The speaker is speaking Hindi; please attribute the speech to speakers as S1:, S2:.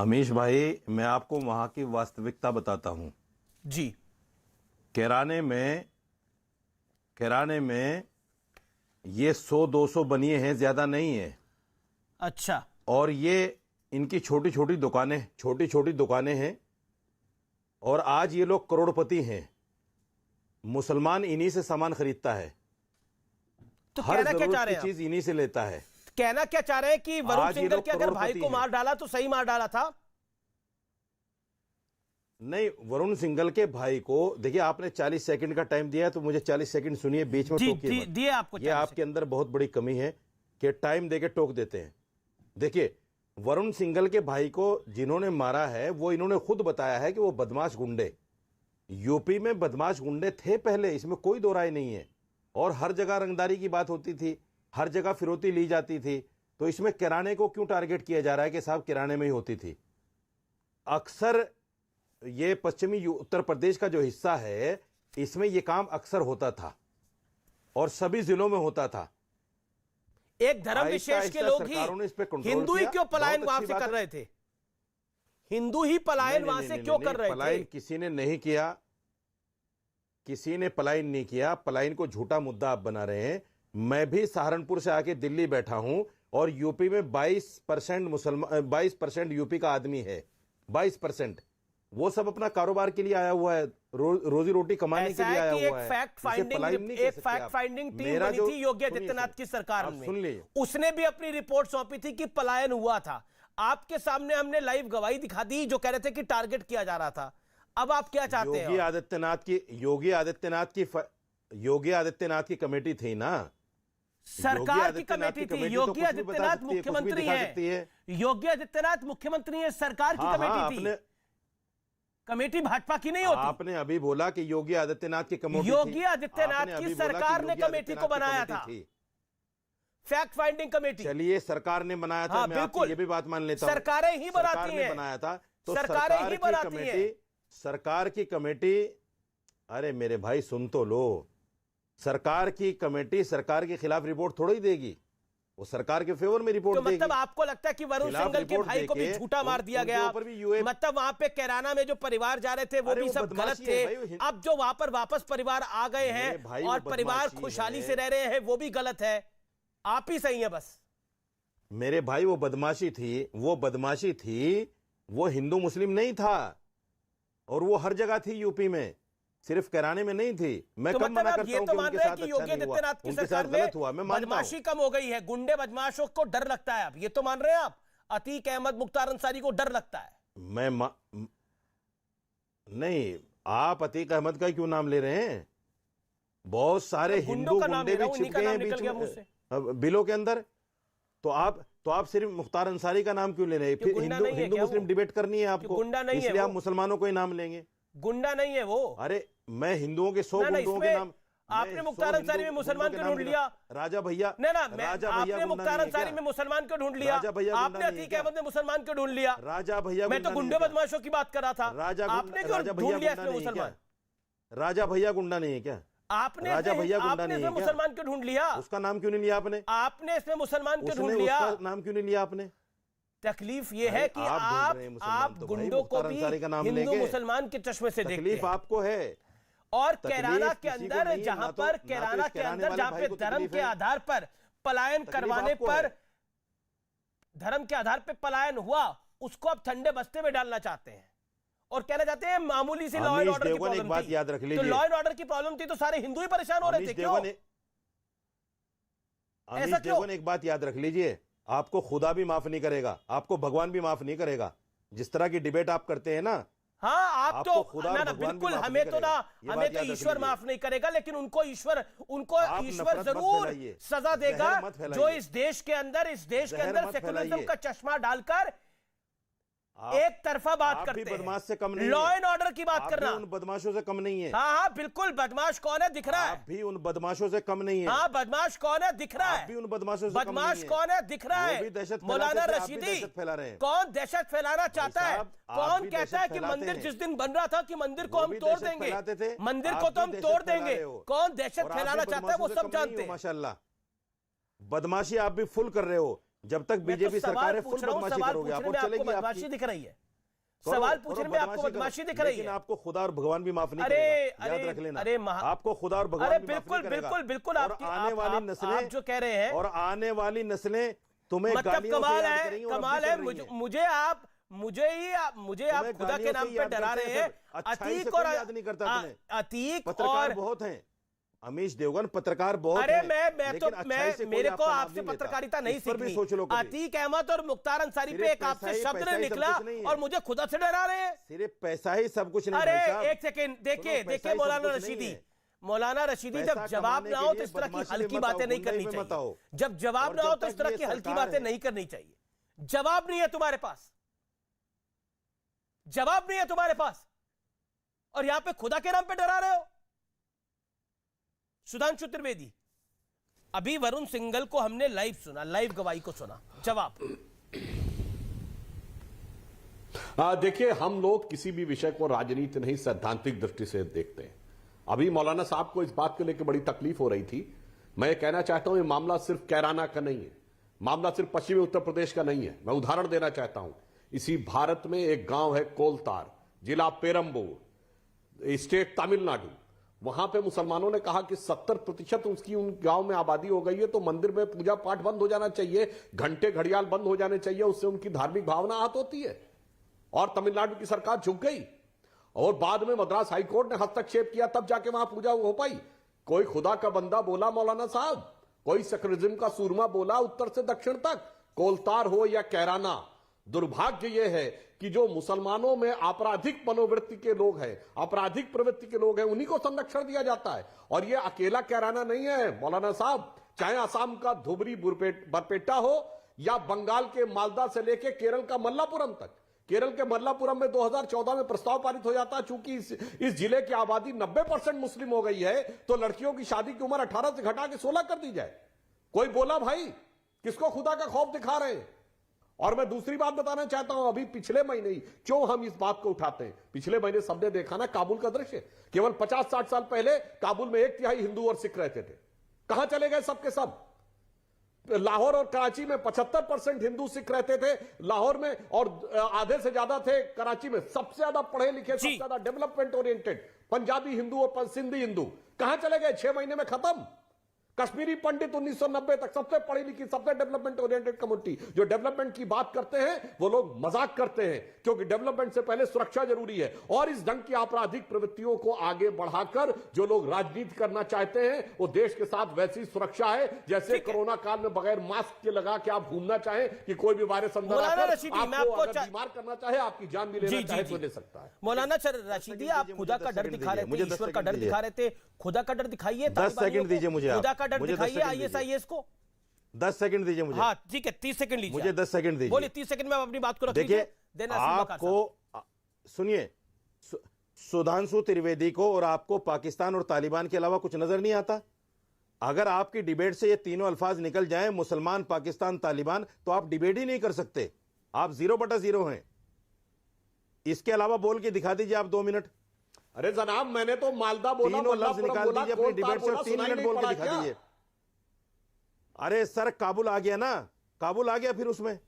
S1: अमीश भाई, मैं आपको वहां की वास्तविकता बताता हूं।
S2: जी।
S1: कैराने में ये 100-200 बनिए हैं, ज्यादा नहीं है।
S2: अच्छा।
S1: और ये इनकी छोटी छोटी दुकानें हैं और आज ये लोग करोड़पति हैं। मुसलमान इन्हीं से सामान खरीदता है,
S2: तो
S1: हर
S2: कहना क्या चाह
S1: जरूरत
S2: रहे
S1: की
S2: हैं
S1: चीज इन्हीं से लेता है।
S2: कहना क्या चाह रहे हैं कि वरुण
S1: आज ये
S2: सिंघल
S1: लोग
S2: के अगर भाई
S1: करोड़पति
S2: को मार
S1: हैं।
S2: डाला तो सही मार डाला था?
S1: नहीं, वरुण सिंघल के भाई को देखिए, आपने 40 सेकंड का टाइम दिया है तो मुझे 40 सेकंड सुनिए, बीच में टोकिए मत।
S2: दिए आपको
S1: ये आपके अंदर बहुत बड़ी कमी है कि टाइम देके टोक देते हैं। देखिए, वरुण सिंघल के भाई को जिन्होंने मारा है वो इन्होंने खुद बताया है कि वो बदमाश गुंडे, यूपी में बदमाश गुंडे थे पहले, इसमें कोई दो राय नहीं है। और हर जगह रंगदारी की बात होती थी, हर जगह फिरौती ली जाती थी। तो इसमें किराने को क्यों टारगेट किया जा रहा है कि साहब किराने में ही होती थी? अक्सर ये पश्चिमी उत्तर प्रदेश का जो हिस्सा है, इसमें यह काम अक्सर होता था और सभी जिलों में होता था।
S2: एक धर्म विशेष के लोग ही हिंदू ही क्यों पलायन वहां से कर रहे थे? हिंदू ही पलायन वहां से क्यों कर रहे थे?
S1: पलायन किसी ने नहीं किया, किसी ने पलायन नहीं किया। पलायन को झूठा मुद्दा आप बना रहे हैं। मैं भी सहारनपुर से आके दिल्ली बैठा हूं और यूपी में 22% मुसलमान, 22% यूपी का आदमी है, 22%। वो सब अपना कारोबार के लिए आया हुआ है, रोजी रोटी कमाने के लिए आया हुआ है।
S2: एक फैक्ट फाइंडिंग टीम बनी थी योगी आदित्यनाथ की सरकार में, सुन लीजिए, उसने भी अपनी रिपोर्ट सौंपी थी कि पलायन हुआ था। आपके सामने हमने लाइव गवाही दिखा दी जो कह रहे थे कि टारगेट किया जा रहा था। अब आप क्या चाहते हैं?
S1: योगी आदित्यनाथ की कमेटी थी ना,
S2: सरकार की कमेटी थी। योगी आदित्यनाथ मुख्यमंत्री है, योगी आदित्यनाथ मुख्यमंत्री है, सरकार की कमेटी थी। कमेटी भाजपा की नहीं होती।
S1: आपने अभी बोला कि योगी आदित्यनाथ की कमेटी,
S2: योगी आदित्यनाथ की सरकार ने कमेटी को बनाया था, फैक्ट फाइंडिंग कमेटी।
S1: चलिए, सरकार ने बनाया था, मैं आपकी ये भी बात मान लेता हूं,
S2: सरकारें ही बनाती हैं,
S1: बनाया था तो
S2: सरकारें ही बनाती हैं।
S1: सरकार की कमेटी, अरे मेरे भाई सुन तो लो, सरकार की कमेटी सरकार के खिलाफ रिपोर्ट थोड़ी देगी, वो सरकार के फेवर में रिपोर्ट देगी।
S2: मतलब आपको लगता है कि वरुण सिंघल के भाई को भी झूठा मार दिया गया? मतलब वहां पे कैराना में जो परिवार जा रहे थे वो भी सब गलत थे। अब जो वहां पर वापस परिवार आ गए हैं और परिवार खुशहाली से रह रहे हैं वो भी गलत है। आप ही सही है बस।
S1: मेरे भाई, वो बदमाशी थी, वो हिंदू मुस्लिम नहीं था और वो हर जगह थी यूपी में, सिर्फ कैराने में नहीं थी। मैं कब मना करता हूं कि उनके साथ अच्छा नहीं हुआ, उनके साथ गलत हुआ, मैं मानता हूं।
S2: बदमाशी कम हो गई है, गुंडे बदमाशों को डर लगता है अब, ये तो मान रहे हैं आप? अतीक अहमद, मुख्तार अंसारी को डर लगता है?
S1: नहीं, आप अतीक अहमद का क्यों नाम ले रहे हैं? बहुत सारे हिंदू गुंडे भी छिप गए हैं बीच में बिलों के अंदर। तो आप सिर्फ मुख्तार अंसारी का नाम क्यों ले रहे हैं? फिर हिंदू मुस्लिम डिबेट करनी है आपको, इसलिए आप मुसलमानों को ही नाम लेंगे।
S2: गुंडा नहीं है वो।
S1: अरे मैं हिंदुओं के 100 गुंडों के नाम,
S2: आपने मुख्तार अंसारी में मुसलमान को ढूंढ लिया,
S1: राजा भैया।
S2: आपने मुख्तार अंसारी में मुसलमान को ढूंढ लिया, आपने अतीक अहमद में मुसलमान को ढूंढ लिया।
S1: राजा भैया,
S2: मैं तो गुंडे बदमाशों की बात कर रहा था, आपने क्यों ढूंढ लिया इसमें मुसलमान?
S1: राजा भैया गुंडा नहीं है क्या?
S2: आपने
S1: राजा भैया गुंडा नहीं है क्या?
S2: मुसलमान को ढूंढ लिया,
S1: उसका नाम क्यों नहीं लिया आपने?
S2: आपने इसमें मुसलमान को ढूंढ लिया,
S1: उसका नाम क्यों नहीं लिया आपने?
S2: तकलीफ ये है कि आप गुंडों को भी हिंदू मुसलमान के चश्मे से देखते हैं।
S1: तकलीफ आपको है।
S2: और कैराना के अंदर जहां पर जहां पे धर्म के आधार पर पलायन करवाने पर, धर्म के आधार पर पलायन हुआ, उसको आप ठंडे बस्ते में डालना चाहते हैं और कहना चाहते हैं मामूली सी लॉ एंड ऑर्डर की प्रॉब्लम
S1: बात याद रख लीजिए।
S2: तो लॉ एंड ऑर्डर की प्रॉब्लम थी तो सारे हिंदू ही परेशान हो रहे थे क्यों?
S1: ऐसा क्यों? एक बात याद रख लीजिए, आपको खुदा भी माफ नहीं करेगा, आपको भगवान भी माफ नहीं करेगा। जिस तरह की डिबेट आप करते हैं ना,
S2: हाँ, आप तो ना बिल्कुल, हमें तो ईश्वर माफ नहीं करेगा, लेकिन उनको ईश्वर जरूर सजा देगा जो इस देश के अंदर सेकुलरिज्म का चश्मा डालकर एक तरफा बात करते हैं।
S1: बदमाश से कम नहीं,
S2: लॉ एंड ऑर्डर की बात करना
S1: उन बदमाशों से कम नहीं है।
S2: हाँ, बिल्कुल, बदमाश कौन है दिख रहा है,
S1: आप भी उन बदमाशों से कम नहीं है।
S2: हाँ, बदमाश कौन है दिख रहा है,
S1: आप भी उन बदमाशों से
S2: बदमाश कौन है दिख रहा है। मौलाना रशीदी कौन दहशत फैलाना चाहता है? कौन कहता है कि मंदिर जिस दिन बन रहा था कि मंदिर को हम तोड़ देंगे, मंदिर को तो हम तोड़ देंगे? कौन दहशत फैलाना चाहता है वो सब जानते हैं।
S1: माशाल्लाह, बदमाशी आप भी फुल कर रहे हो। जब तक बीजेपी सरकार है फुल बदमाशी
S2: सवाल
S1: करोगे आप,
S2: पूछने में
S1: और
S2: आपको
S1: चलेगी
S2: बदमाशी
S1: आपकी।
S2: दिख रही है,
S1: करो,
S2: सवाल
S1: करो,
S2: पूछने में आपको बदमाशी दिख रही
S1: लेकिन
S2: है।
S1: आपको खुदा और भगवान भी माफ नहीं
S2: अरे
S1: करेगा, याद
S2: अरे
S1: रख लेना।
S2: अरे
S1: आपको खुदा और भगवान
S2: अरे
S1: भी माफ
S2: बिल्कुल
S1: नहीं करेगा।
S2: बिल्कुल बिल्कुल
S1: और
S2: आपकी
S1: आने वाली नस्लें,
S2: आप जो कह रहे हैं,
S1: और आने वाली नस्लें तुम्हें
S2: मतलब
S1: गालियों से
S2: कमाल
S1: याद
S2: है,
S1: करेंगी और अब भी
S2: कमाल
S1: कर
S2: है।
S1: रही हैं।
S2: मुझे आप
S1: तुम्हें
S2: खुदा के
S1: गालियों
S2: नाम
S1: से
S2: पे
S1: याद
S2: डरा
S1: करते
S2: रहे
S1: हैं
S2: हैं।
S1: सब। अच्छाई से
S2: अतीक
S1: कोई
S2: और
S1: याद नहीं करता तुम्हें।
S2: अतीक
S1: पत्रकार
S2: और
S1: बहुत हैं, अमीश देवगन पत्रकार बहुत
S2: अरे
S1: हैं,
S2: मैं तो
S1: लेकिन अच्छाई से कोई
S2: मेरे को
S1: आपका नाम
S2: आपसे
S1: नहीं लेता।
S2: पत्रकारिता नहीं
S1: इस पर भी
S2: सीखनी।
S1: सोच लो कभी।
S2: अतीक अहमद और मुख्तार अंसारी पे
S1: सिर्फ
S2: एक आपसे
S1: पैसा ही-
S2: शब्द
S1: पैसा
S2: नहीं
S1: ही सब
S2: निकला
S1: कुछ नहीं है।
S2: और मुझे खुदा से डरा रहे हैं।
S1: सिर्फ पैसा ही सब कुछ नहीं
S2: अरे
S1: भाई साहब।
S2: एक सेकेंड, देखिए
S1: सुनो, पैसा
S2: देखिए
S1: ही सब
S2: मौलाना
S1: कुछ नहीं
S2: रशीदी,
S1: है।
S2: मौलाना रशीदी,
S1: पैसा
S2: जब जवाब
S1: कमाने
S2: ना
S1: के
S2: हो
S1: लिए
S2: तो इस तरह की
S1: बदमाशी में
S2: हल्की
S1: मत
S2: बातें
S1: आओ,
S2: नहीं करनी
S1: गुंडई में मत आओ।
S2: चाहिए। जब जवाब
S1: और
S2: ना हो
S1: जब
S2: तो इस
S1: तक
S2: तरह
S1: ये
S2: की हल्की
S1: सरकार
S2: बातें
S1: है।
S2: नहीं करनी चाहिए। जवाब नहीं है तुम्हारे पास, जवाब नहीं है तुम्हारे पास, और यहां पे खुदा के नाम पे डरा रहे हो। सुधांशु त्रिवेदी, अभी वरुण सिंघल को हमने लाइव सुना, लाइव गवाही को सुना, जवाब।
S3: देखिए, हम लोग किसी भी विषय को राजनीति नहीं सैद्धांतिक दृष्टि से देखते हैं। अभी मौलाना साहब को इस बात को लेकर बड़ी तकलीफ हो रही थी। मैं ये कहना चाहता हूं, ये मामला सिर्फ कैराना का नहीं है, मामला सिर्फ पश्चिमी उत्तर प्रदेश का नहीं है। मैं उदाहरण देना चाहता हूं। इसी भारत में एक गांव है कोलतार, जिला पेरंबूर, स्टेट तमिलनाडु। वहां पे मुसलमानों ने कहा कि 70% उसकी उन गांव में आबादी हो गई है, तो मंदिर में पूजा पाठ बंद हो जाना चाहिए, घंटे घड़ियाल बंद हो जाने चाहिए, उससे उनकी धार्मिक भावना आहत होती है। और तमिलनाडु की सरकार झुक गई, और बाद में मद्रास हाईकोर्ट ने हस्तक्षेप किया, तब जाके वहां पूजा हो पाई। कोई खुदा का बंदा बोला मौलाना साहब, कोई सेक्युलरिज्म का सूरमा बोला उत्तर से दक्षिण तक, कोलतार हो या कैराना। दुर्भाग्य यह है कि जो मुसलमानों में आपराधिक मनोवृत्ति के लोग हैं, आपराधिक प्रवृत्ति के लोग हैं, उन्हीं को संरक्षण दिया जाता है। और यह अकेला कैराना नहीं है मौलाना साहब, चाहे असम का धुबरी बरपेटा हो या बंगाल के मालदा से लेकर केरल का मल्लापुरम तक। केरल के मल्लापुरम में 2014 में प्रस्ताव पारित हो जाता है, चूंकि इस जिले की आबादी 90% मुस्लिम हो गई है, तो लड़कियों की शादी की उम्र 18 से घटा के 16 कर दी जाए। कोई बोला भाई, किसको खुदा का खौफ दिखा रहे हैं? और मैं दूसरी बात बताना चाहता हूं, अभी पिछले महीने ही, क्यों हम इस बात को उठाते हैं, पिछले महीने सबने देखा ना काबुल का दृश्य। केवल 50-60 साल पहले काबुल में 1/3 हिंदू और सिख रहते थे। कहां चले गए सबके सब? लाहौर और कराची में 75% हिंदू सिख रहते थे लाहौर में, और आधे से ज्यादा थे कराची में। सबसे ज्यादा पढ़े लिखे, सबसे ज्यादा डेवलपमेंट ओरिएंटेड पंजाबी हिंदू और सिंधी हिंदू कहां चले गए? 6 महीने में खत्म। कश्मीरी पंडित 1990 तक सबसे पढ़ी लिखी, सबसे डेवलपमेंट ओरिएंटेड कम्युनिटी। जो डेवलपमेंट की बात करते हैं वो लोग मजाक करते हैं, क्योंकि डेवलपमेंट से पहले सुरक्षा जरूरी है। और इस ढंग की आपराधिक प्रवृत्तियों को आगे बढ़ाकर जो लोग राजनीति करना चाहते हैं, वो देश के साथ वैसी सुरक्षा है जैसे कोरोना काल में बगैर मास्क के लगा के आप घूमना चाहें कि कोई भी वायरस अंदर आकर आपको अगर बीमार करना चाहे, आपकी जान भी लेना चाहे तो ले सकता है।
S2: मौलाना रशीदी, आप खुदा का डर दिखा रहे थे, ईश्वर का डर दिखा रहे थे, खुदा का डर दिखाइए।
S1: 10 सेकंड दीजिए मुझे,
S2: खुदा का डर दिखाइए ISIS को।
S1: 10 सेकंड दीजिए मुझे।
S2: हाँ ठीक है, 30 सेकंड लीजिए,
S1: मुझे 10 सेकंड दीजिए।
S2: बोलिए, 30 सेकंड में आप अपनी बात को रख
S1: देखिए,
S2: लीजिए।
S1: आपको सुनिए, सुधांशु त्रिवेदी को और आपको पाकिस्तान और तालिबान के अलावा कुछ नजर नहीं आता? अगर आपकी डिबेट से ये तीनों अल्फाज निकल जाएं, मुसलमान, पाकिस्तान, तालिबान, तो आप डिबेट ही नहीं कर सकते। आप 0/0 हैं। इसके अलावा बोल के दिखा दीजिए आप 2 मिनट।
S3: अरे जनाब, मैंने तो मालदा बोला,
S1: तीनों लफ्ज निकाल दीजिए अपनी डिबेट से, 3 मिनट बोल के दिखा दीजिए। अरे सर, काबुल आ गया ना, काबुल आ गया फिर उसमें